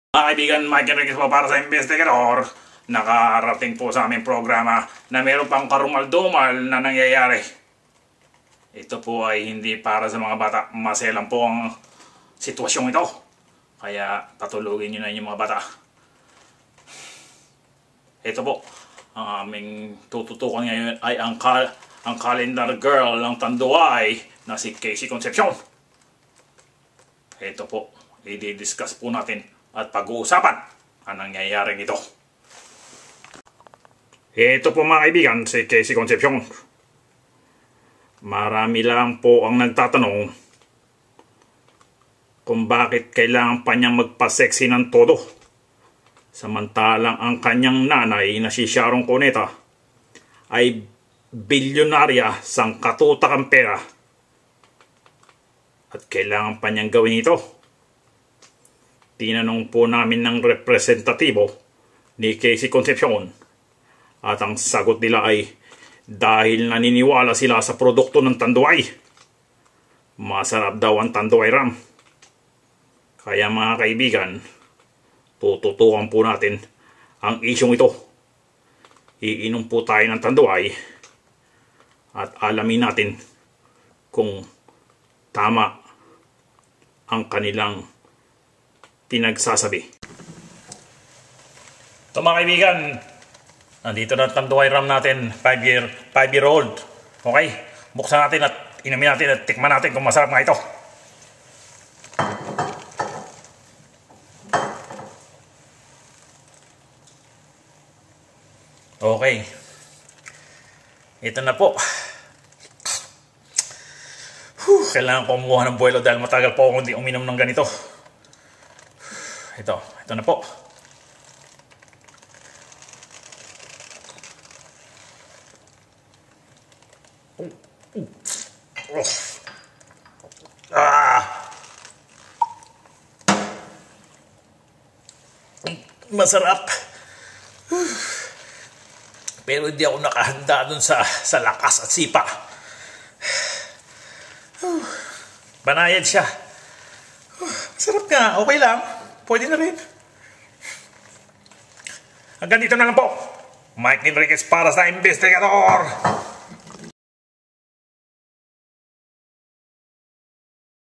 Mga kaibigan, Mike Enriquez po para sa Investigador. Nakarating po sa aming programa na meron pang karumal-dumal na nangyayari. Ito po ay hindi para sa mga bata. Maselang po ang sitwasyong ito. Kaya patulugin nyo na yung mga bata. Ito po, ang aming tututukan ngayon ay ang calendar girl ng Tanduay na si Casey Concepcion. Ito po, i-discuss po natin at pag-uusapan ang nangyayari nito. Ito po mga kaibigan, si Casey Concepcion. Marami lang po ang nagtatanong kung bakit kailangan pa niyang magpa-sexy ng todo. Samantalang ang kanyang nanay na si Sharon Cuneta ay bilyonarya sang katutakang pera. At kailangan pa niyang gawin ito. Tinanong po namin ng representatibo ni Casey Concepcion at ang sagot nila ay dahil naniniwala sila sa produkto ng Tanduay. Masarap daw ang Tanduay Ram. Kaya mga kaibigan, tututukan po natin ang isyong ito. Iinom po tayo ng Tanduay at alamin natin kung tama ang kanilang pinagsasabi. Ito mga kaibigan, nandito na ang Tanduay Ram natin, 5-year-old. Okay, buksan natin at inumin natin at tikman natin kung masarap nga ito. Okay, ito na po. Kailangan ko kumuha ng buwelo dahil matagal po akong hindi uminom ng ganito. Ito na po. Masarap. Pero hindi ako nakahanda dun sa lakas at sipa. Banayad siya. Masarap nga. Okay lang. Pwede na rin. Hanggang dito na lang po. Mike Enriquez para sa Investigador.